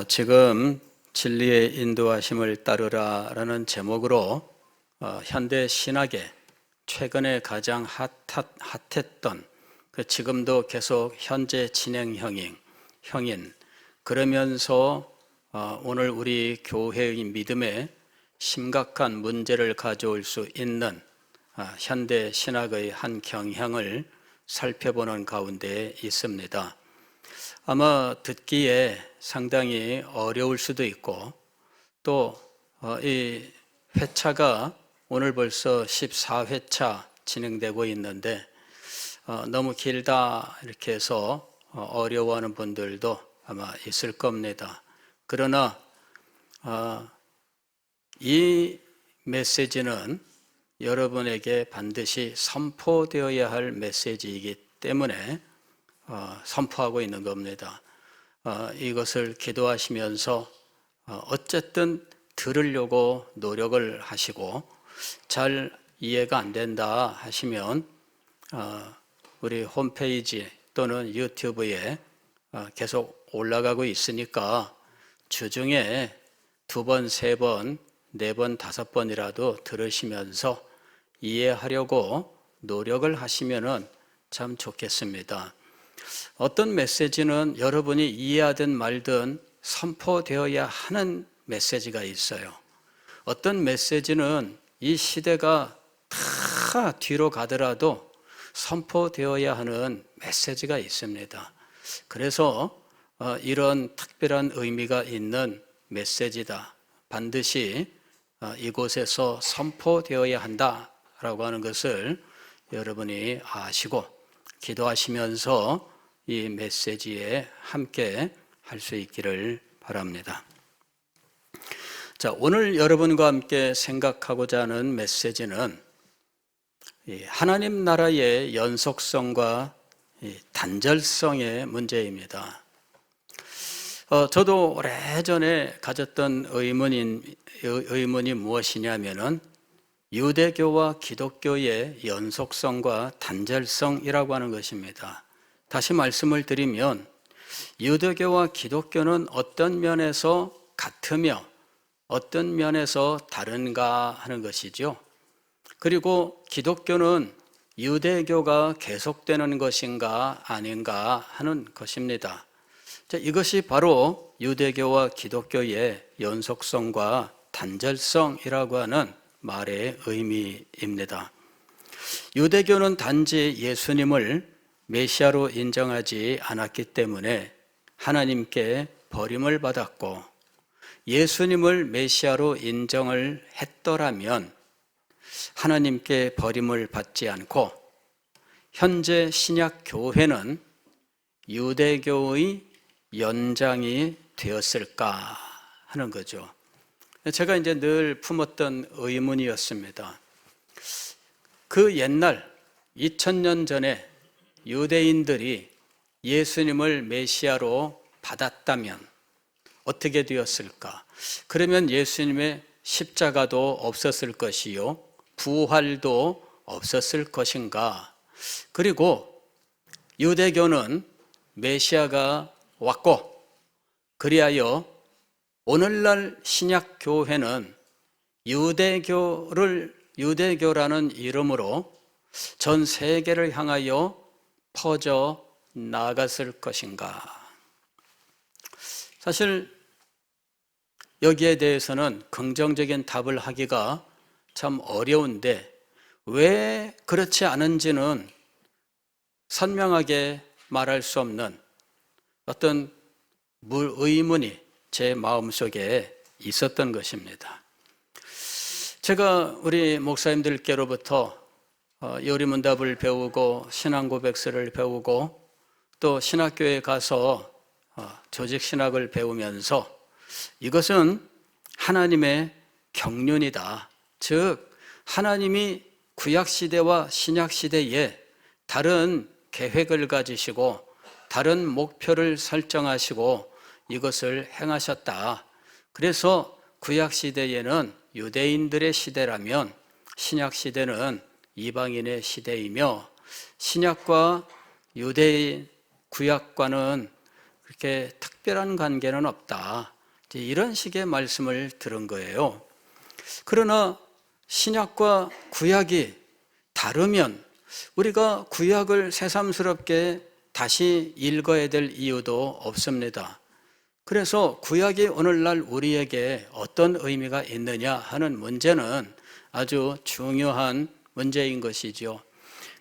지금 진리의 인도하심을 따르라라는 제목으로 현대 신학에 최근에 가장 핫했던 지금도 계속 현재 진행형인 그러면서 오늘 우리 교회의 믿음에 심각한 문제를 가져올 수 있는 현대 신학의 한 경향을 살펴보는 가운데 있습니다. 아마 듣기에 상당히 어려울 수도 있고 또 이 회차가 오늘 벌써 14회차 진행되고 있는데 너무 길다 이렇게 해서 어려워하는 분들도 아마 있을 겁니다. 그러나 이 메시지는 여러분에게 반드시 선포되어야 할 메시지이기 때문에 선포하고 있는 겁니다. 이것을 기도하시면서 어쨌든 들으려고 노력을 하시고 잘 이해가 안 된다 하시면 우리 홈페이지 또는 유튜브에 계속 올라가고 있으니까 주중에 2번, 3번, 4번, 5번이라도 들으시면서 이해하려고 노력을 하시면 참 좋겠습니다. 어떤 메시지는 여러분이 이해하든 말든 선포되어야 하는 메시지가 있어요. 어떤 메시지는 이 시대가 다 뒤로 가더라도 선포되어야 하는 메시지가 있습니다. 그래서 이런 특별한 의미가 있는 메시지다. 반드시 이곳에서 선포되어야 한다라고 하는 것을 여러분이 아시고 기도하시면서 이 메시지에 함께 할 수 있기를 바랍니다. 자, 오늘 여러분과 함께 생각하고자 하는 메시지는 하나님 나라의 연속성과 단절성의 문제입니다. 저도 오래전에 가졌던 의문이 무엇이냐면은 유대교와 기독교의 연속성과 단절성이라고 하는 것입니다. 다시 말씀을 드리면 유대교와 기독교는 어떤 면에서 같으며 어떤 면에서 다른가 하는 것이죠. 그리고 기독교는 유대교가 계속되는 것인가 아닌가 하는 것입니다. 자, 이것이 바로 유대교와 기독교의 연속성과 단절성이라고 하는 말의 의미입니다. 유대교는 단지 예수님을 메시아로 인정하지 않았기 때문에 하나님께 버림을 받았고, 예수님을 메시아로 인정을 했더라면 하나님께 버림을 받지 않고 현재 신약 교회는 유대교의 연장이 되었을까 하는 거죠. 제가 이제 늘 품었던 의문이었습니다. 그 옛날 2000년 전에 유대인들이 예수님을 메시아로 받았다면 어떻게 되었을까? 그러면 예수님의 십자가도 없었을 것이요, 부활도 없었을 것인가? 그리고 유대교는 메시아가 왔고, 그리하여 오늘날 신약 교회는 유대교라는 이름으로 전 세계를 향하여 퍼져 나갔을 것인가? 사실 여기에 대해서는 긍정적인 답을 하기가 참 어려운데 왜 그렇지 않은지는 선명하게 말할 수 없는 어떤 의문이 제 마음속에 있었던 것입니다. 제가 우리 목사님들께로부터 요리문답을 배우고 신앙고백서를 배우고 또 신학교에 가서 조직신학을 배우면서 이것은 하나님의 경륜이다. 즉 하나님이 구약시대와 신약시대에 다른 계획을 가지시고 다른 목표를 설정하시고 이것을 행하셨다. 그래서 구약시대에는 유대인들의 시대라면 신약시대는 이방인의 시대이며 신약과 유대인 구약과는 그렇게 특별한 관계는 없다. 이런 식의 말씀을 들은 거예요. 그러나 신약과 구약이 다르면 우리가 구약을 새삼스럽게 다시 읽어야 될 이유도 없습니다. 그래서 구약이 오늘날 우리에게 어떤 의미가 있느냐 하는 문제는 아주 중요한 문제인 것이죠.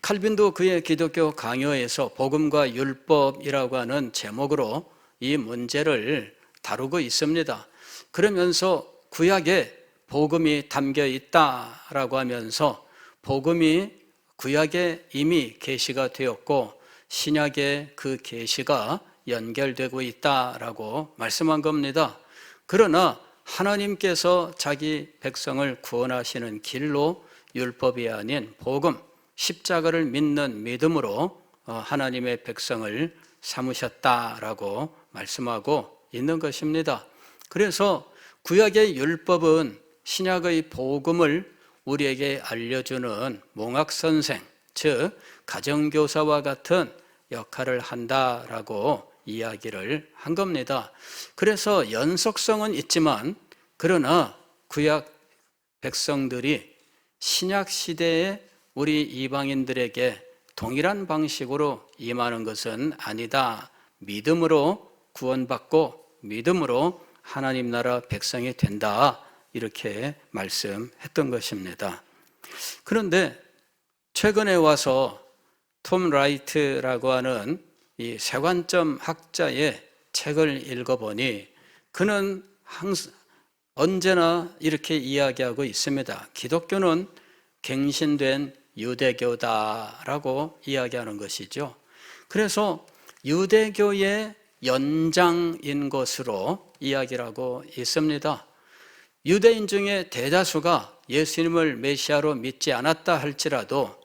칼빈도 그의 기독교 강요에서 복음과 율법이라고 하는 제목으로 이 문제를 다루고 있습니다. 그러면서 구약에 복음이 담겨 있다라고 하면서 복음이 구약에 이미 계시가 되었고 신약에 그 계시가 연결되고 있다라고 말씀한 겁니다. 그러나 하나님께서 자기 백성을 구원하시는 길로 율법이 아닌 복음, 십자가를 믿는 믿음으로 하나님의 백성을 삼으셨다라고 말씀하고 있는 것입니다. 그래서 구약의 율법은 신약의 복음을 우리에게 알려주는 몽학선생, 즉 가정교사와 같은 역할을 한다라고 이야기를 한 겁니다. 그래서 연속성은 있지만 그러나 구약 백성들이 신약 시대에 우리 이방인들에게 동일한 방식으로 임하는 것은 아니다. 믿음으로 구원받고 믿음으로 하나님 나라 백성이 된다. 이렇게 말씀했던 것입니다. 그런데 최근에 와서 톰 라이트라고 하는 이 세관점 학자의 책을 읽어보니 그는 언제나 이렇게 이야기하고 있습니다. 기독교는 갱신된 유대교다라고 이야기하는 것이죠. 그래서 유대교의 연장인 것으로 이야기를 하고 있습니다. 유대인 중에 대다수가 예수님을 메시아로 믿지 않았다 할지라도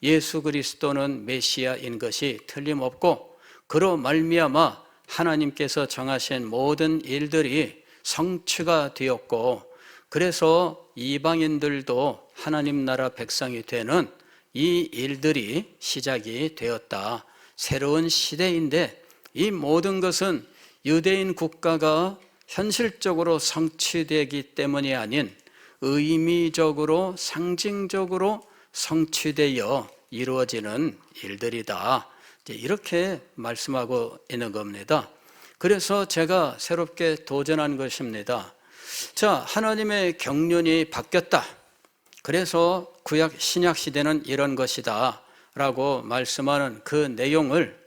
예수 그리스도는 메시아인 것이 틀림없고 그로 말미암아 하나님께서 정하신 모든 일들이 성취가 되었고 그래서 이방인들도 하나님 나라 백성이 되는 이 일들이 시작이 되었다. 새로운 시대인데 이 모든 것은 유대인 국가가 현실적으로 성취되기 때문이 아닌 의미적으로 상징적으로 성취되어 이루어지는 일들이다. 이렇게 말씀하고 있는 겁니다. 그래서 제가 새롭게 도전한 것입니다. 자, 하나님의 경륜이 바뀌었다. 그래서 구약 신약 시대는 이런 것이다 라고 말씀하는 그 내용을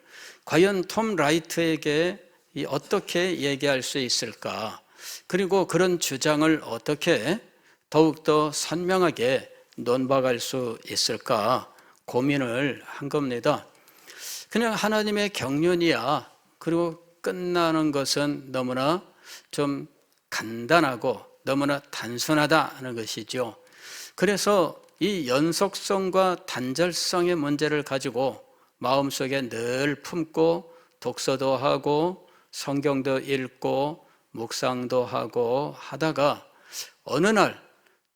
과연 톰 라이트에게 어떻게 얘기할 수 있을까? 그리고 그런 주장을 어떻게 더욱더 선명하게 논박할 수 있을까 고민을 한 겁니다. 그냥 하나님의 경륜이야. 그리고 끝나는 것은 너무나 좀 간단하고 너무나 단순하다는 것이죠. 그래서 이 연속성과 단절성의 문제를 가지고 마음속에 늘 품고 독서도 하고 성경도 읽고 묵상도 하고 하다가 어느 날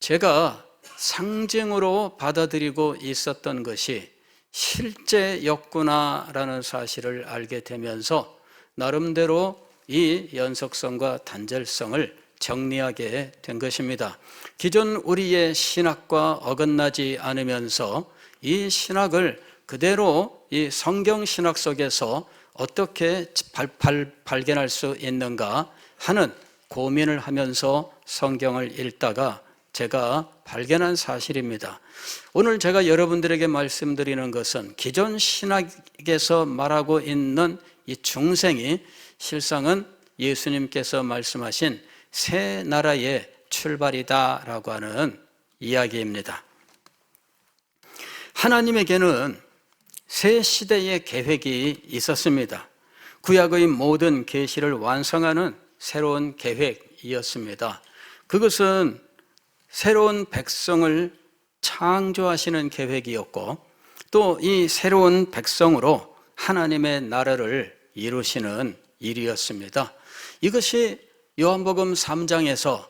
제가 상징으로 받아들이고 있었던 것이 실제였구나라는 사실을 알게 되면서 나름대로 이 연속성과 단절성을 정리하게 된 것입니다. 기존 우리의 신학과 어긋나지 않으면서 이 신학을 그대로 이 성경 신학 속에서 어떻게 발견할 수 있는가 하는 고민을 하면서 성경을 읽다가 제가 발견한 사실입니다. 오늘 제가 여러분들에게 말씀드리는 것은 기존 신학에서 말하고 있는 이 중생이 실상은 예수님께서 말씀하신 새 나라의 출발이다라고 하는 이야기입니다. 하나님에게는 새 시대의 계획이 있었습니다. 구약의 모든 계시를 완성하는 새로운 계획이었습니다. 그것은 새로운 백성을 창조하시는 계획이었고 또 이 새로운 백성으로 하나님의 나라를 이루시는 일이었습니다. 이것이 요한복음 3장에서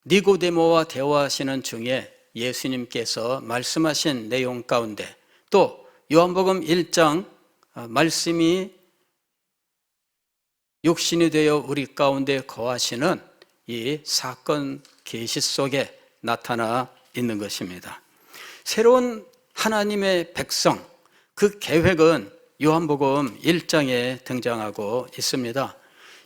니고데모와 대화하시는 중에 예수님께서 말씀하신 내용 가운데 또 요한복음 1장 말씀이 육신이 되어 우리 가운데 거하시는 이 사건 계시 속에 나타나 있는 것입니다. 새로운 하나님의 백성, 그 계획은 요한복음 1장에 등장하고 있습니다.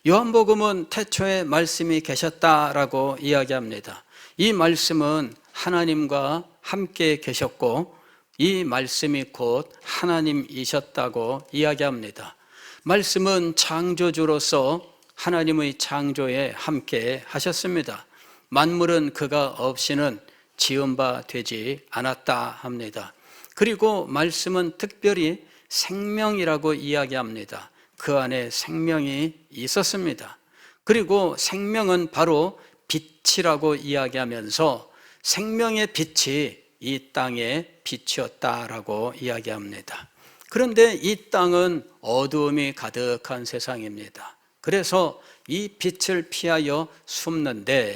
요한복음은 태초에 말씀이 계셨다라고 이야기합니다. 이 말씀은 하나님과 함께 계셨고 이 말씀이 곧 하나님이셨다고 이야기합니다. 말씀은 창조주로서 하나님의 창조에 함께 하셨습니다. 만물은 그가 없이는 지은 바 되지 않았다 합니다. 그리고 말씀은 특별히 생명이라고 이야기합니다. 그 안에 생명이 있었습니다. 그리고 생명은 바로 빛이라고 이야기하면서 생명의 빛이 이 땅의 빛이었다라고 이야기합니다. 그런데 이 땅은 어두움이 가득한 세상입니다. 그래서 이 빛을 피하여 숨는데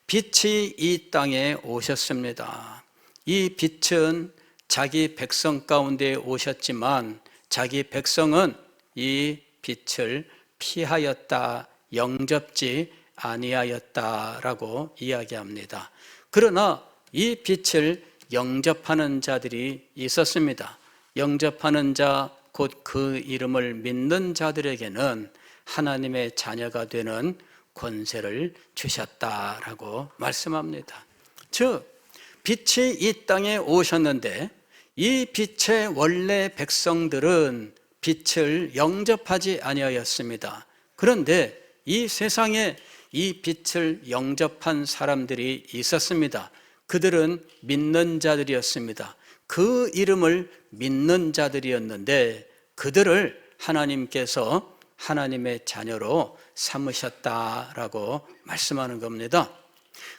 빛이 이 땅에 오셨습니다. 이 빛은 자기 백성 가운데 오셨지만 자기 백성은 이 빛을 피하였다, 영접지 아니하였다라고 이야기합니다. 그러나 이 빛을 영접하는 자들이 있었습니다. 영접하는 자, 곧 그 이름을 믿는 자들에게는 하나님의 자녀가 되는 권세를 주셨다라고 말씀합니다. 즉, 빛이 이 땅에 오셨는데 이 빛의 원래 백성들은 빛을 영접하지 아니하였습니다. 그런데 이 세상에 이 빛을 영접한 사람들이 있었습니다. 그들은 믿는 자들이었습니다. 그 이름을 믿는 자들이었는데 그들을 하나님께서 하나님의 자녀로 삼으셨다라고 말씀하는 겁니다.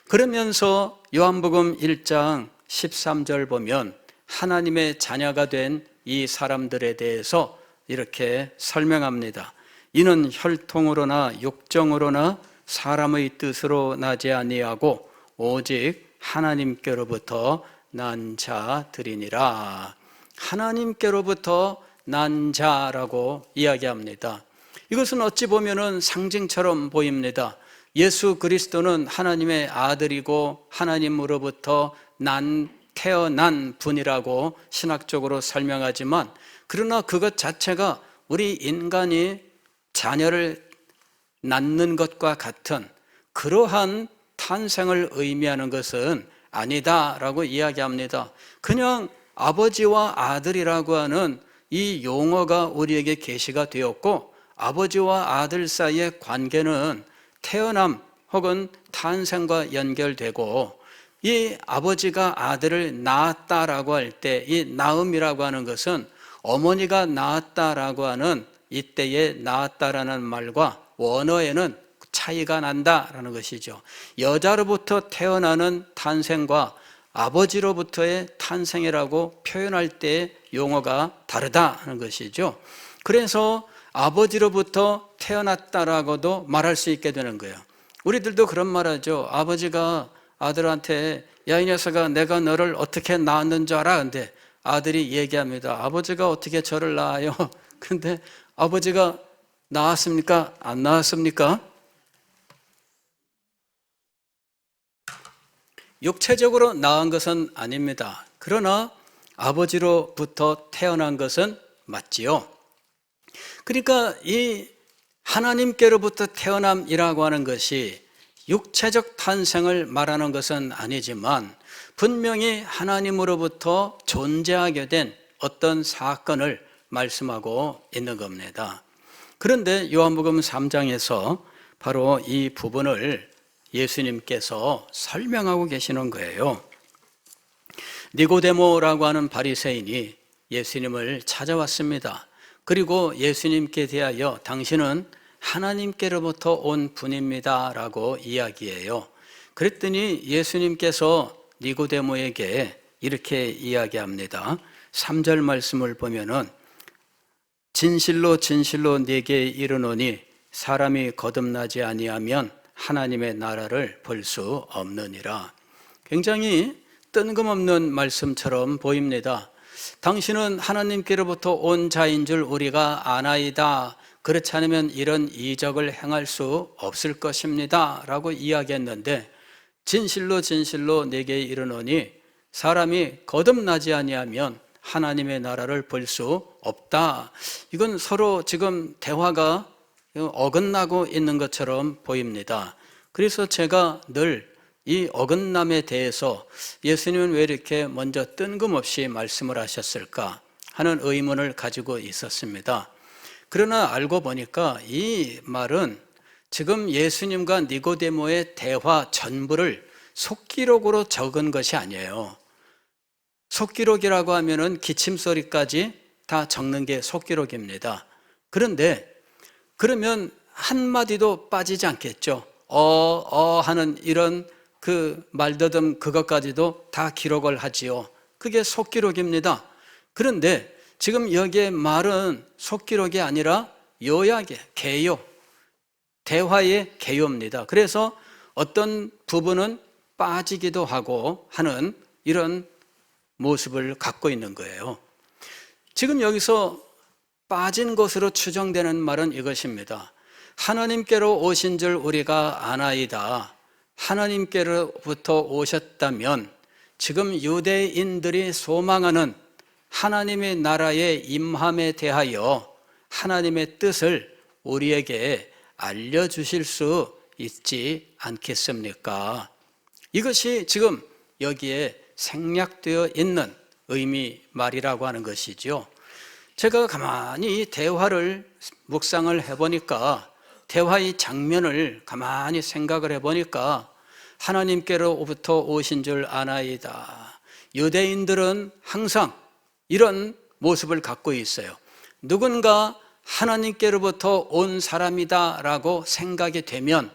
그러면서 요한복음 1장 13절 보면 하나님의 자녀가 된 이 사람들에 대해서 이렇게 설명합니다. 이는 혈통으로나 육정으로나 사람의 뜻으로 나지 아니하고 오직 하나님께로부터 난 자들이니라. 하나님께로부터 난 자라고 이야기합니다. 이것은 어찌 보면은 상징처럼 보입니다. 예수 그리스도는 하나님의 아들이고 하나님으로부터 태어난 분이라고 신학적으로 설명하지만 그러나 그것 자체가 우리 인간이 자녀를 낳는 것과 같은 그러한 탄생을 의미하는 것은 아니다라고 이야기합니다. 그냥 아버지와 아들이라고 하는 이 용어가 우리에게 계시가 되었고 아버지와 아들 사이의 관계는 태어남 혹은 탄생과 연결되고 이 아버지가 아들을 낳았다라고 할 때 이 낳음이라고 하는 것은 어머니가 낳았다라고 하는 이때에 낳았다라는 말과 원어에는 차이가 난다라는 것이죠. 여자로부터 태어나는 탄생과 아버지로부터의 탄생이라고 표현할 때 용어가 다르다는 것이죠. 그래서 아버지로부터 태어났다라고도 말할 수 있게 되는 거예요. 우리들도 그런 말 하죠. 아버지가 아들한테 야, 이 녀석아, 내가 너를 어떻게 낳았는 줄 알아? 근데 아들이 얘기합니다. 아버지가 어떻게 저를 낳아요? 근데 아버지가 낳았습니까? 안 낳았습니까? 육체적으로 낳은 것은 아닙니다. 그러나 아버지로부터 태어난 것은 맞지요. 그러니까 이 하나님께로부터 태어남이라고 하는 것이 육체적 탄생을 말하는 것은 아니지만 분명히 하나님으로부터 존재하게 된 어떤 사건을 말씀하고 있는 겁니다. 그런데 요한복음 3장에서 바로 이 부분을 예수님께서 설명하고 계시는 거예요. 니고데모라고 하는 바리새인이 예수님을 찾아왔습니다. 그리고 예수님께 대하여 당신은 하나님께로부터 온 분입니다 라고 이야기해요. 그랬더니 예수님께서 니고데모에게 이렇게 이야기합니다. 3절 말씀을 보면은 진실로 진실로 네게 이르노니 사람이 거듭나지 아니하면 하나님의 나라를 볼 수 없느니라. 굉장히 뜬금없는 말씀처럼 보입니다. 당신은 하나님께로부터 온 자인 줄 우리가 아나이다. 그렇지 않으면 이런 이적을 행할 수 없을 것입니다 라고 이야기했는데, 진실로 진실로 내게 이르노니 사람이 거듭나지 아니하면 하나님의 나라를 볼 수 없다. 이건 서로 지금 대화가 어긋나고 있는 것처럼 보입니다. 그래서 제가 늘 이 어긋남에 대해서 예수님은 왜 이렇게 먼저 뜬금없이 말씀을 하셨을까 하는 의문을 가지고 있었습니다. 그러나 알고 보니까 이 말은 지금 예수님과 니고데모의 대화 전부를 속기록으로 적은 것이 아니에요. 속기록이라고 하면은 기침소리까지 다 적는 게 속기록입니다. 그런데 그러면 한마디도 빠지지 않겠죠. 하는 이런 그 말더듬 그것까지도 다 기록을 하지요. 그게 속기록입니다. 그런데 지금 여기에 말은 속기록이 아니라 요약의 개요, 대화의 개요입니다. 그래서 어떤 부분은 빠지기도 하고 하는 이런 모습을 갖고 있는 거예요. 지금 여기서 빠진 것으로 추정되는 말은 이것입니다. 하나님께로 오신 줄 우리가 아나이다. 하나님께로부터 오셨다면 지금 유대인들이 소망하는 하나님의 나라의 임함에 대하여 하나님의 뜻을 우리에게 알려주실 수 있지 않겠습니까? 이것이 지금 여기에 생략되어 있는 의미 말이라고 하는 것이죠. 제가 가만히 대화를 묵상을 해보니까, 대화의 장면을 가만히 생각을 해보니까 하나님께로부터 오신 줄 아나이다. 유대인들은 항상 이런 모습을 갖고 있어요. 누군가 하나님께로부터 온 사람이다 라고 생각이 되면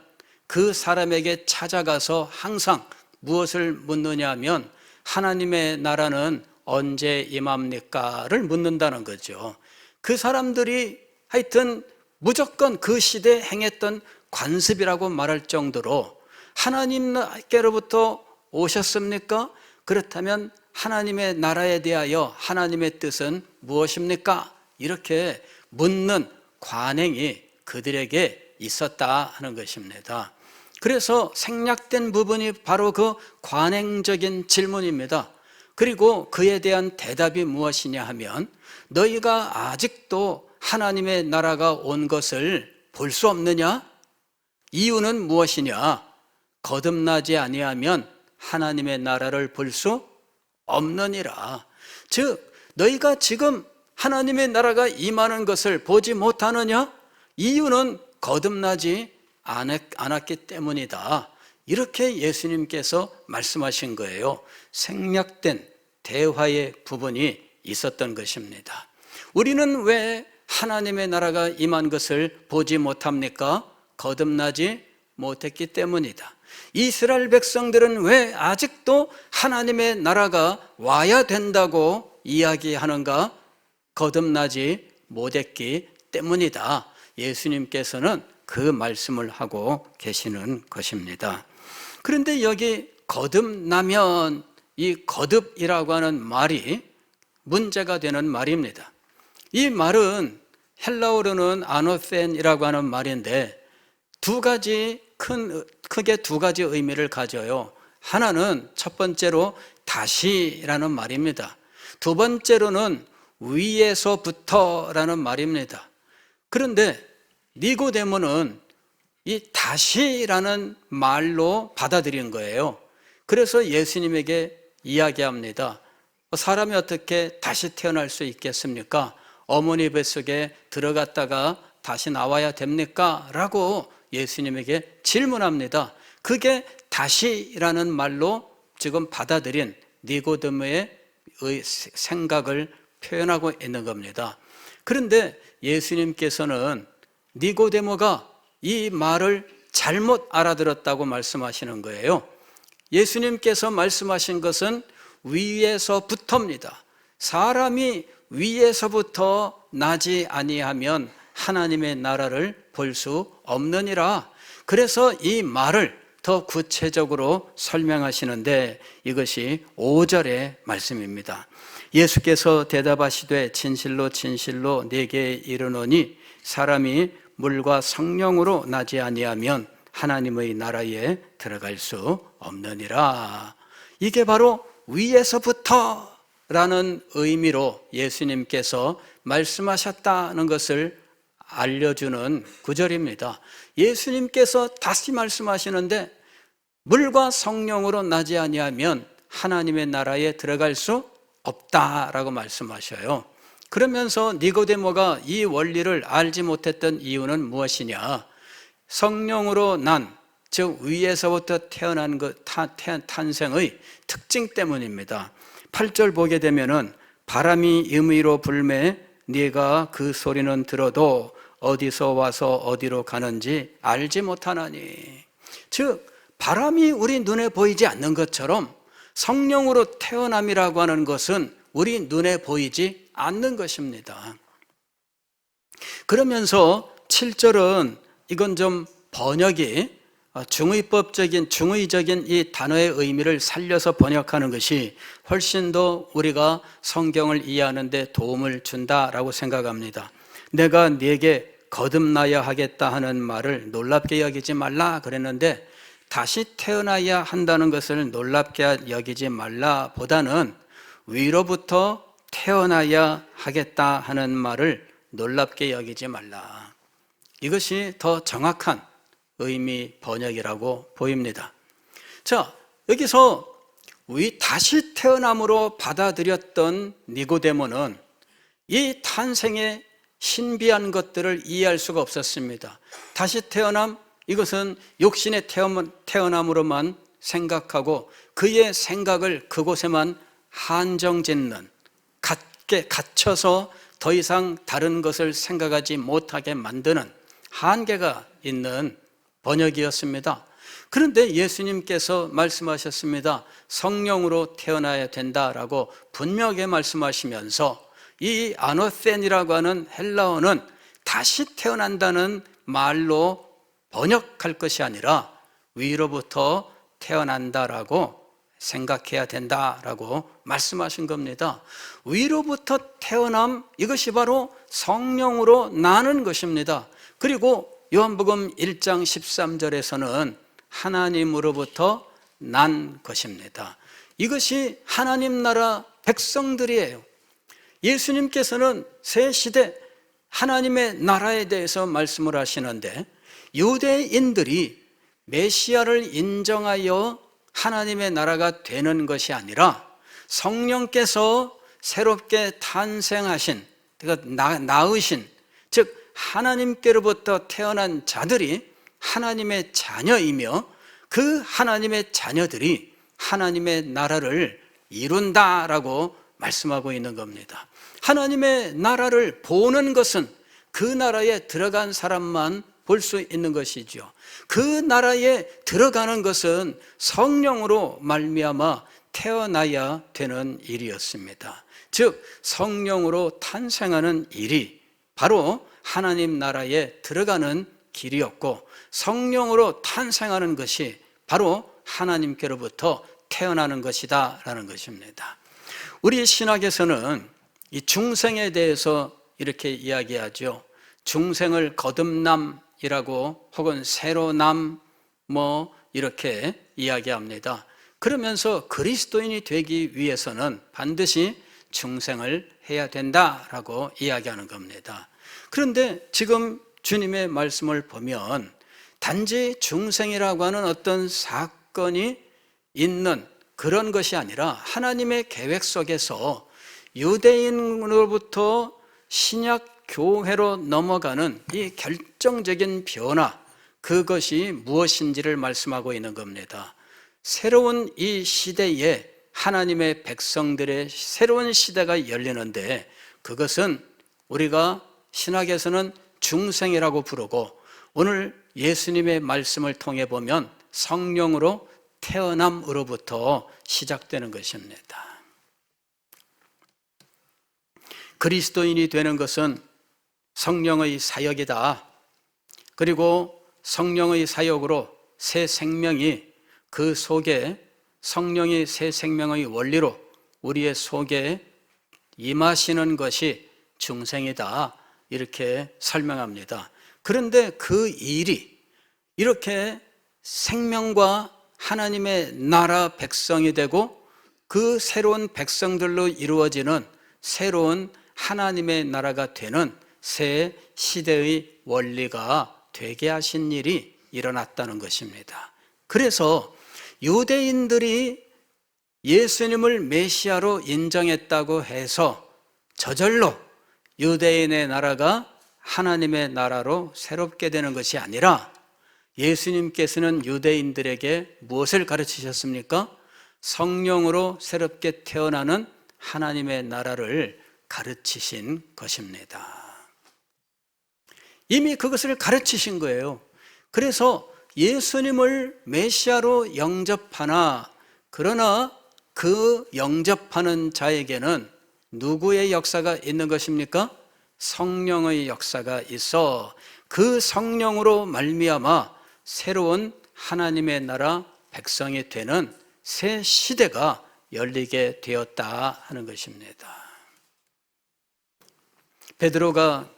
그 사람에게 찾아가서 항상 무엇을 묻느냐 하면 하나님의 나라는 언제 임합니까?를 묻는다는 거죠. 그 사람들이 하여튼 무조건 그 시대에 행했던 관습이라고 말할 정도로 하나님께로부터 오셨습니까? 그렇다면 하나님의 나라에 대하여 하나님의 뜻은 무엇입니까? 이렇게 묻는 관행이 그들에게 있었다 하는 것입니다. 그래서 생략된 부분이 바로 그 관행적인 질문입니다. 그리고 그에 대한 대답이 무엇이냐 하면, 너희가 아직도 하나님의 나라가 온 것을 볼 수 없느냐? 이유는 무엇이냐? 거듭나지 아니하면 하나님의 나라를 볼 수 없느니라. 즉 너희가 지금 하나님의 나라가 임하는 것을 보지 못하느냐? 이유는 거듭나지 않았기 때문이다. 이렇게 예수님께서 말씀하신 거예요. 생략된 대화의 부분이 있었던 것입니다. 우리는 왜 하나님의 나라가 임한 것을 보지 못합니까? 거듭나지 못했기 때문이다. 이스라엘 백성들은 왜 아직도 하나님의 나라가 와야 된다고 이야기하는가? 거듭나지 못했기 때문이다. 예수님께서는 그 말씀을 하고 계시는 것입니다. 그런데 여기 거듭나면, 이 거듭이라고 하는 말이 문제가 되는 말입니다. 이 말은 헬라어로는 아노센이라고 하는 말인데 크게 두 가지 의미를 가져요. 하나는 첫 번째로 다시라는 말입니다. 두 번째로는 위에서부터라는 말입니다. 그런데 니고데모는 이 다시라는 말로 받아들인 거예요. 그래서 예수님에게 이야기합니다. 사람이 어떻게 다시 태어날 수 있겠습니까? 어머니 뱃속에 들어갔다가 다시 나와야 됩니까? 라고 예수님에게 질문합니다. 그게 다시라는 말로 지금 받아들인 니고데모의 생각을 표현하고 있는 겁니다. 그런데 예수님께서는 니고데모가 이 말을 잘못 알아들었다고 말씀하시는 거예요. 예수님께서 말씀하신 것은 위에서부터입니다. 사람이 위에서부터 나지 아니하면 하나님의 나라를 볼 수 없느니라. 그래서 이 말을 더 구체적으로 설명하시는데 이것이 5절의 말씀입니다. 예수께서 대답하시되 진실로 진실로 네게 이르노니 사람이 물과 성령으로 나지 아니하면 하나님의 나라에 들어갈 수 없느니라. 이게 바로 위에서부터 라는 의미로 예수님께서 말씀하셨다는 것을 알려주는 구절입니다. 예수님께서 다시 말씀하시는데 물과 성령으로 나지 아니하면 하나님의 나라에 들어갈 수 없다라고 말씀하셔요. 그러면서 니고데모가 이 원리를 알지 못했던 이유는 무엇이냐? 성령으로 난, 즉 위에서부터 태어난 탄생의 특징 때문입니다. 8절 보게 되면은 바람이 임의로 불매 네가 그 소리는 들어도 어디서 와서 어디로 가는지 알지 못하나니. 즉 바람이 우리 눈에 보이지 않는 것처럼 성령으로 태어남이라고 하는 것은 우리 눈에 보이지 않는 것입니다. 그러면서 7절은 이건 좀 번역이 중의적인 이 단어의 의미를 살려서 번역하는 것이 훨씬 더 우리가 성경을 이해하는 데 도움을 준다라고 생각합니다. 내가 네게 거듭나야 하겠다 하는 말을 놀랍게 여기지 말라 그랬는데 다시 태어나야 한다는 것을 놀랍게 여기지 말라 보다는 위로부터 태어나야 하겠다 하는 말을 놀랍게 여기지 말라. 이것이 더 정확한 의미 번역이라고 보입니다. 자, 여기서 다시 태어남으로 받아들였던 니고데모는 이 탄생의 신비한 것들을 이해할 수가 없었습니다. 다시 태어남, 이것은 육신의 태어남으로만 생각하고 그의 생각을 그곳에만 한정짓는, 갇혀서 더 이상 다른 것을 생각하지 못하게 만드는 한계가 있는 번역이었습니다. 그런데 예수님께서 말씀하셨습니다. 성령으로 태어나야 된다라고 분명하게 말씀하시면서 이 아노센이라고 하는 헬라어는 다시 태어난다는 말로 번역할 것이 아니라 위로부터 태어난다라고 생각해야 된다라고 말씀하신 겁니다. 위로부터 태어남, 이것이 바로 성령으로 나는 것입니다. 그리고 요한복음 1장 13절에서는 하나님으로부터 난 것입니다. 이것이 하나님 나라 백성들이에요. 예수님께서는 새 시대 하나님의 나라에 대해서 말씀을 하시는데 유대인들이 메시아를 인정하여 하나님의 나라가 되는 것이 아니라 성령께서 새롭게 탄생하신, 그러니까 낳으신, 즉 하나님께로부터 태어난 자들이 하나님의 자녀이며 그 하나님의 자녀들이 하나님의 나라를 이룬다라고 말씀하고 있는 겁니다. 하나님의 나라를 보는 것은 그 나라에 들어간 사람만 볼 수 있는 것이죠. 그 나라에 들어가는 것은 성령으로 말미암아 태어나야 되는 일이었습니다. 즉 성령으로 탄생하는 일이 바로 하나님 나라에 들어가는 길이었고 성령으로 탄생하는 것이 바로 하나님께로부터 태어나는 것이다 라는 것입니다. 우리 신학에서는 이 중생에 대해서 이렇게 이야기하죠. 중생을 거듭남이라고 혹은 새로남 이렇게 이야기합니다. 그러면서 그리스도인이 되기 위해서는 반드시 중생을 해야 된다라고 이야기하는 겁니다. 그런데 지금 주님의 말씀을 보면 단지 중생이라고 하는 어떤 사건이 있는 그런 것이 아니라 하나님의 계획 속에서 유대인으로부터 신약 교회로 넘어가는 이 결정적인 변화, 그것이 무엇인지를 말씀하고 있는 겁니다. 새로운 이 시대에 하나님의 백성들의 새로운 시대가 열리는데 그것은 우리가 신학에서는 중생이라고 부르고 오늘 예수님의 말씀을 통해 보면 성령으로 태어남으로부터 시작되는 것입니다. 그리스도인이 되는 것은 성령의 사역이다. 그리고 성령의 사역으로 새 생명이 그 속에 성령의 새 생명의 원리로 우리의 속에 임하시는 것이 중생이다, 이렇게 설명합니다. 그런데 그 일이 이렇게 생명과 하나님의 나라 백성이 되고 그 새로운 백성들로 이루어지는 새로운 하나님의 나라가 되는 새 시대의 원리가 되게 하신 일이 일어났다는 것입니다. 그래서 유대인들이 예수님을 메시아로 인정했다고 해서 저절로 유대인의 나라가 하나님의 나라로 새롭게 되는 것이 아니라 예수님께서는 유대인들에게 무엇을 가르치셨습니까? 성령으로 새롭게 태어나는 하나님의 나라를 가르치신 것입니다. 이미 그것을 가르치신 거예요. 그래서 예수님을 메시아로 영접하나, 그러나 그 영접하는 자에게는 누구의 역사가 있는 것입니까? 성령의 역사가 있어 그 성령으로 말미암아 새로운 하나님의 나라 백성이 되는 새 시대가 열리게 되었다 하는 것입니다. 베드로가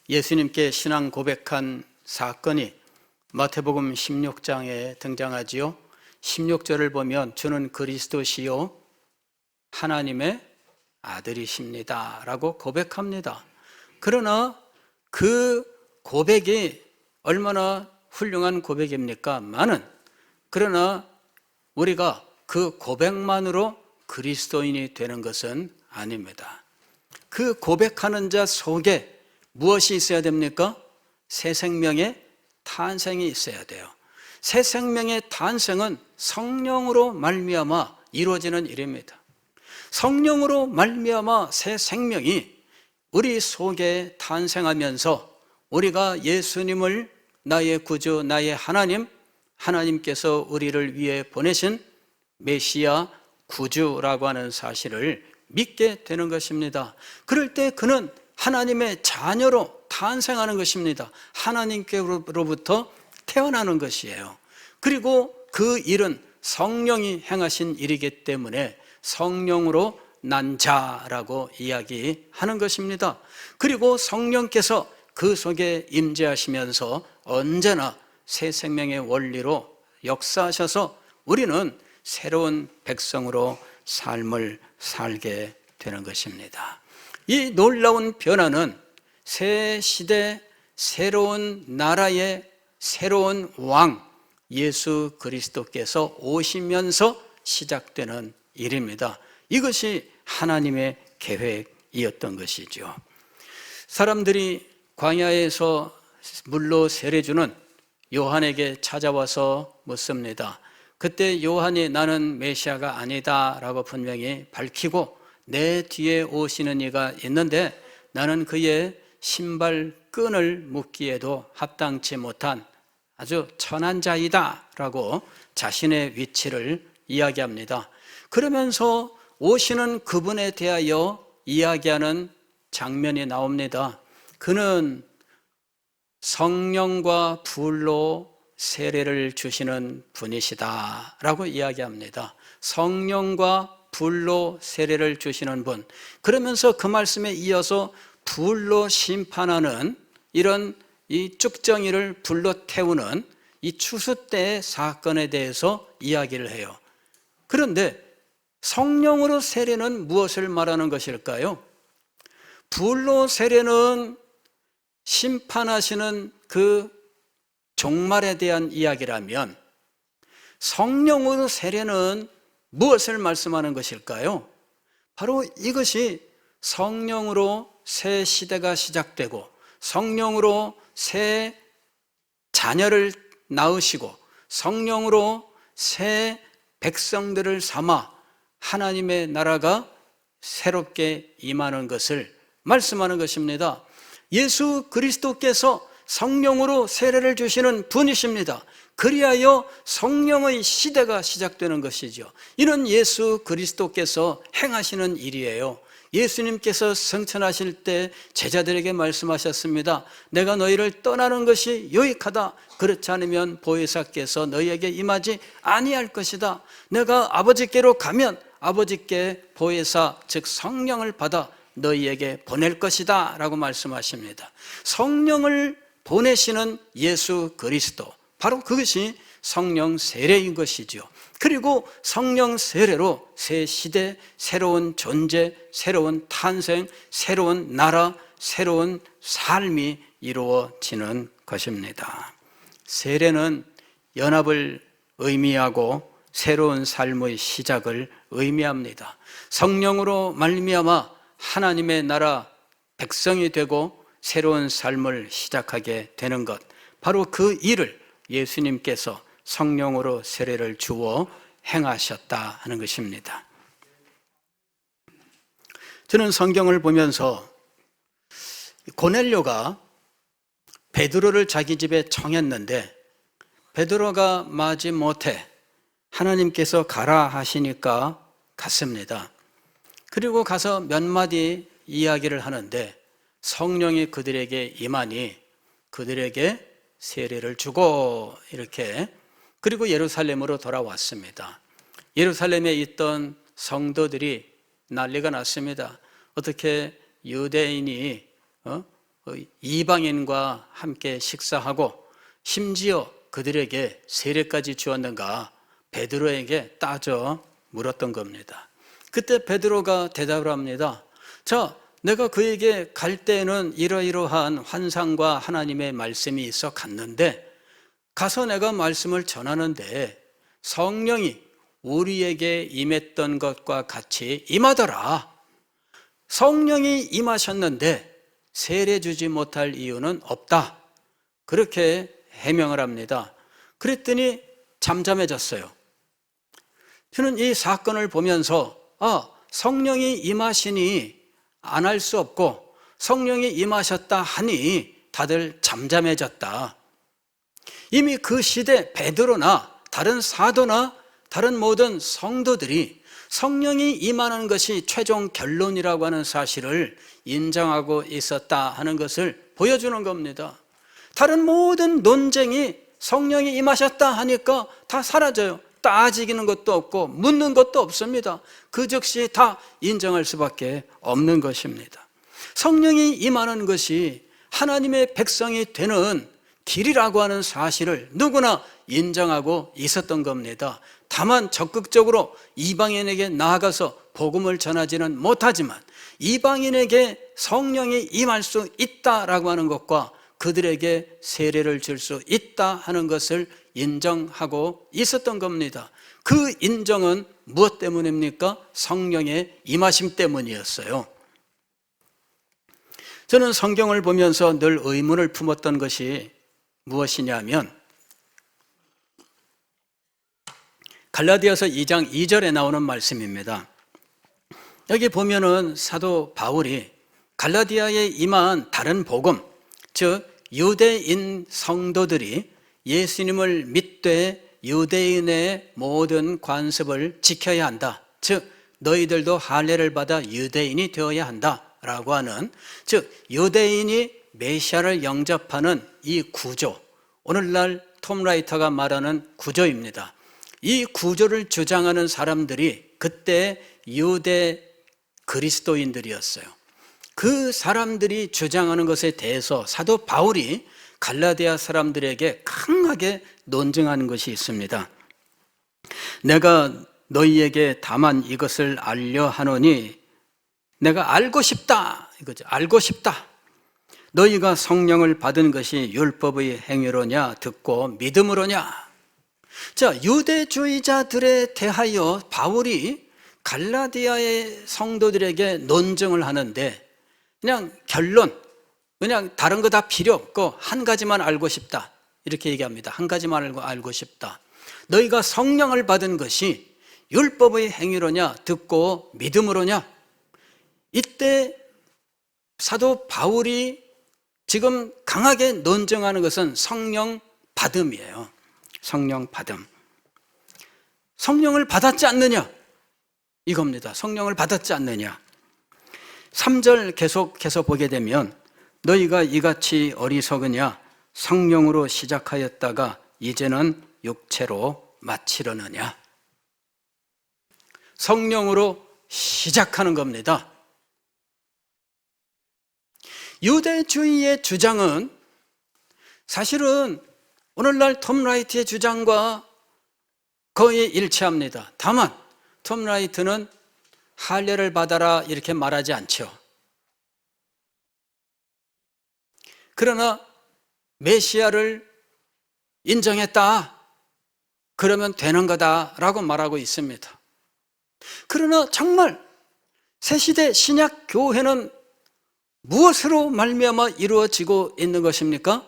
예수님께 신앙 고백한 사건이 마태복음 16장에 등장하지요. 16절을 보면 주는 그리스도시요 하나님의 아들이십니다 라고 고백합니다. 그러나 그 고백이 얼마나 훌륭한 고백입니까? 그러나 우리가 그 고백만으로 그리스도인이 되는 것은 아닙니다. 그 고백하는 자 속에 무엇이 있어야 됩니까? 새 생명의 탄생이 있어야 돼요. 새 생명의 탄생은 성령으로 말미암아 이루어지는 일입니다. 성령으로 말미암아 새 생명이 우리 속에 탄생하면서 우리가 예수님을 나의 구주, 나의 하나님께서 우리를 위해 보내신 메시아 구주라고 하는 사실을 믿게 되는 것입니다. 그럴 때 그는 하나님의 자녀로 탄생하는 것입니다. 하나님께로부터 태어나는 것이에요. 그리고 그 일은 성령이 행하신 일이기 때문에 성령으로 난 자라고 이야기하는 것입니다. 그리고 성령께서 그 속에 임재하시면서 언제나 새 생명의 원리로 역사하셔서 우리는 새로운 백성으로 삶을 살게 되는 것입니다. 이 놀라운 변화는 새 시대, 새로운 나라의 새로운 왕 예수 그리스도께서 오시면서 시작되는 일입니다. 이것이 하나님의 계획이었던 것이죠. 사람들이 광야에서 물로 세례주는 요한에게 찾아와서 묻습니다. 그때 요한이 나는 메시아가 아니다 라고 분명히 밝히고 내 뒤에 오시는 이가 있는데 나는 그의 신발 끈을 묶기에도 합당치 못한 아주 천한 자이다 라고 자신의 위치를 이야기합니다. 그러면서 오시는 그분에 대하여 이야기하는 장면이 나옵니다. 그는 성령과 불로 세례를 주시는 분이시다 라고 이야기합니다. 성령과 불로 세례를 주시는 분. 그러면서 그 말씀에 이어서 불로 심판하는 이런 이 쭉정이를 불로 태우는 이 추수 때의 사건에 대해서 이야기를 해요. 그런데 성령으로 세례는 무엇을 말하는 것일까요? 불로 세례는 심판하시는 그 종말에 대한 이야기라면 성령으로 세례는 무엇을 말씀하는 것일까요? 바로 이것이 성령으로 새 시대가 시작되고 성령으로 새 자녀를 낳으시고 성령으로 새 백성들을 삼아 하나님의 나라가 새롭게 임하는 것을 말씀하는 것입니다. 예수 그리스도께서 성령으로 세례를 주시는 분이십니다. 그리하여 성령의 시대가 시작되는 것이죠. 이는 예수 그리스도께서 행하시는 일이에요. 예수님께서 성천하실 때 제자들에게 말씀하셨습니다. 내가 너희를 떠나는 것이 유익하다. 그렇지 않으면 보혜사께서 너희에게 임하지 아니할 것이다. 내가 아버지께로 가면 아버지께 보혜사 즉 성령을 받아 너희에게 보낼 것이다 라고 말씀하십니다. 성령을 보내시는 예수 그리스도, 바로 그것이 성령 세례인 것이죠. 그리고 성령 세례로 새 시대, 새로운 존재, 새로운 탄생, 새로운 나라, 새로운 삶이 이루어지는 것입니다. 세례는 연합을 의미하고 새로운 삶의 시작을 의미합니다. 성령으로 말미암아 하나님의 나라 백성이 되고 새로운 삶을 시작하게 되는 것, 바로 그 일을 예수님께서 성령으로 세례를 주어 행하셨다 하는 것입니다. 저는 성경을 보면서 고넬료가 베드로를 자기 집에 청했는데 베드로가 마지 못해 하나님께서 가라 하시니까 갔습니다. 그리고 가서 몇 마디 이야기를 하는데 성령이 그들에게 임하니 그들에게 세례를 주고 이렇게, 그리고 예루살렘으로 돌아왔습니다. 예루살렘에 있던 성도들이 난리가 났습니다. 어떻게 유대인이 이방인과 함께 식사하고 심지어 그들에게 세례까지 주었는가 베드로에게 따져 물었던 겁니다. 그때 베드로가 대답을 합니다. 자, 내가 그에게 갈 때에는 이러이러한 환상과 하나님의 말씀이 있어 갔는데 가서 내가 말씀을 전하는데 성령이 우리에게 임했던 것과 같이 임하더라. 성령이 임하셨는데 세례 주지 못할 이유는 없다. 그렇게 해명을 합니다. 그랬더니 잠잠해졌어요. 저는 이 사건을 보면서 성령이 임하시니 안 할 수 없고 성령이 임하셨다 하니 다들 잠잠해졌다. 이미 그 시대 베드로나 다른 사도나 다른 모든 성도들이 성령이 임하는 것이 최종 결론이라고 하는 사실을 인정하고 있었다 하는 것을 보여주는 겁니다. 다른 모든 논쟁이 성령이 임하셨다 하니까 다 사라져요. 따지기는 것도 없고 묻는 것도 없습니다. 그 즉시 다 인정할 수밖에 없는 것입니다. 성령이 임하는 것이 하나님의 백성이 되는 길이라고 하는 사실을 누구나 인정하고 있었던 겁니다. 다만 적극적으로 이방인에게 나아가서 복음을 전하지는 못하지만 이방인에게 성령이 임할 수 있다라고 하는 것과 그들에게 세례를 줄 수 있다 하는 것을 인정하고 있었던 겁니다. 그 인정은 무엇 때문입니까? 성령의 임하심 때문이었어요. 저는 성경을 보면서 늘 의문을 품었던 것이 무엇이냐면 갈라디아서 2장 2절에 나오는 말씀입니다. 여기 보면은 사도 바울이 갈라디아에 임한 다른 복음, 즉 유대인 성도들이 예수님을 믿되 유대인의 모든 관습을 지켜야 한다. 즉 너희들도 할례를 받아 유대인이 되어야 한다라고 하는, 즉 유대인이 메시아를 영접하는 이 구조, 오늘날 톰 라이터가 말하는 구조입니다. 이 구조를 주장하는 사람들이 그때 유대 그리스도인들이었어요. 그 사람들이 주장하는 것에 대해서 사도 바울이 갈라디아 사람들에게 강하게 논증하는 것이 있습니다. 내가 너희에게 다만 이것을 알려 하노니 내가 알고 싶다 이거죠. 알고 싶다. 너희가 성령을 받은 것이 율법의 행위로냐 듣고 믿음으로냐. 자, 유대주의자들에 대하여 바울이 갈라디아의 성도들에게 논증을 하는데 그냥 결론, 그냥 다른 거 다 필요 없고 한 가지만 알고 싶다 이렇게 얘기합니다. 한 가지만 알고 싶다. 너희가 성령을 받은 것이 율법의 행위로냐 듣고 믿음으로냐. 이때 사도 바울이 지금 강하게 논증하는 것은 성령 받음이에요. 성령 받음. 성령을 받았지 않느냐 이겁니다. 성령을 받았지 않느냐. 3절 계속해서 보게 되면 너희가 이같이 어리석으냐 성령으로 시작하였다가 이제는 육체로 마치려느냐. 성령으로 시작하는 겁니다. 유대주의의 주장은 사실은 오늘날 톰 라이트의 주장과 거의 일치합니다. 다만 톰 라이트는 할례를 받아라 이렇게 말하지 않죠. 그러나 메시아를 인정했다, 그러면 되는 거다라고 말하고 있습니다. 그러나 정말 새시대 신약 교회는 무엇으로 말미암아 이루어지고 있는 것입니까?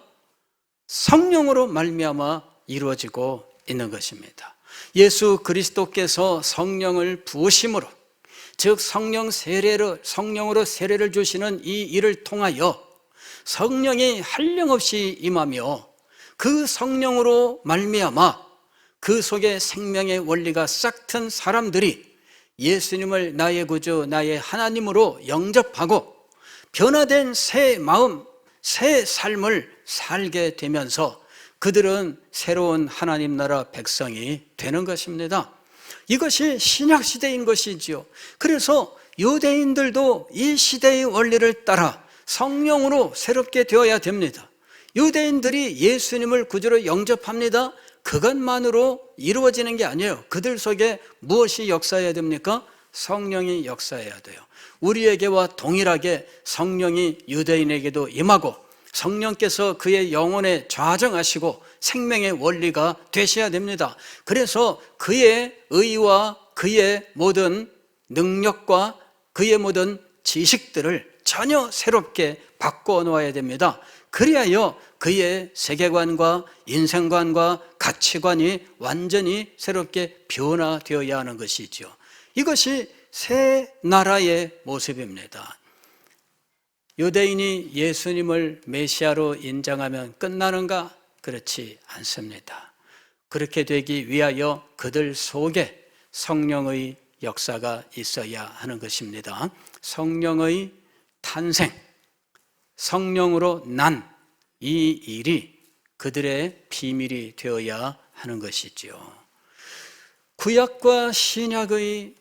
성령으로 말미암아 이루어지고 있는 것입니다. 예수 그리스도께서 성령을 부으심으로, 즉 성령으로 세례를 주시는 이 일을 통하여 성령이 한량없이 임하며 그 성령으로 말미암아 그 속에 생명의 원리가 싹 튼 사람들이 예수님을 나의 구주, 나의 하나님으로 영접하고 변화된 새 마음, 새 삶을 살게 되면서 그들은 새로운 하나님 나라 백성이 되는 것입니다. 이것이 신약 시대인 것이지요. 그래서 유대인들도 이 시대의 원리를 따라 성령으로 새롭게 되어야 됩니다. 유대인들이 예수님을 구주로 영접합니다. 그것만으로 이루어지는 게 아니에요. 그들 속에 무엇이 역사해야 됩니까? 성령이 역사해야 돼요. 우리에게와 동일하게 성령이 유대인에게도 임하고 성령께서 그의 영혼에 좌정하시고 생명의 원리가 되셔야 됩니다. 그래서 그의 의와 그의 모든 능력과 그의 모든 지식들을 전혀 새롭게 바꿔 놓아야 됩니다. 그리하여 그의 세계관과 인생관과 가치관이 완전히 새롭게 변화되어야 하는 것이죠. 이것이 새 나라의 모습입니다. 유대인이 예수님을 메시아로 인정하면 끝나는가? 그렇지 않습니다. 그렇게 되기 위하여 그들 속에 성령의 역사가 있어야 하는 것입니다. 성령의 탄생, 성령으로 난 이 일이 그들의 비밀이 되어야 하는 것이죠. 구약과 신약의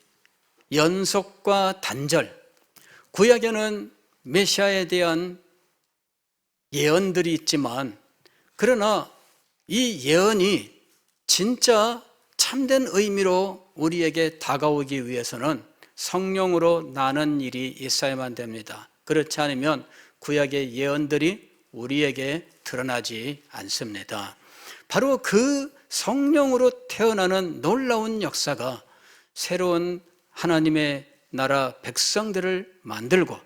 연속과 단절, 구약에는 메시아에 대한 예언들이 있지만 그러나 이 예언이 진짜 참된 의미로 우리에게 다가오기 위해서는 성령으로 나는 일이 있어야만 됩니다. 그렇지 않으면 구약의 예언들이 우리에게 드러나지 않습니다. 바로 그 성령으로 태어나는 놀라운 역사가 새로운 하나님의 나라 백성들을 만들고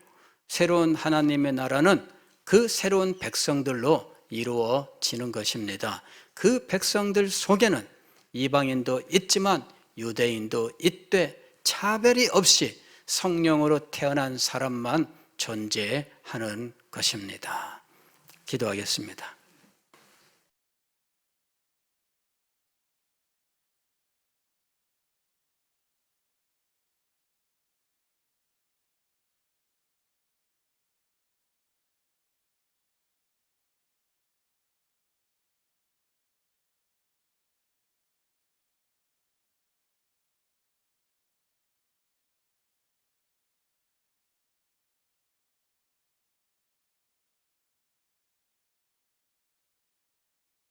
새로운 하나님의 나라는 그 새로운 백성들로 이루어지는 것입니다. 그 백성들 속에는 이방인도 있지만 유대인도 있되 차별이 없이 성령으로 태어난 사람만 존재하는 것입니다. 기도하겠습니다.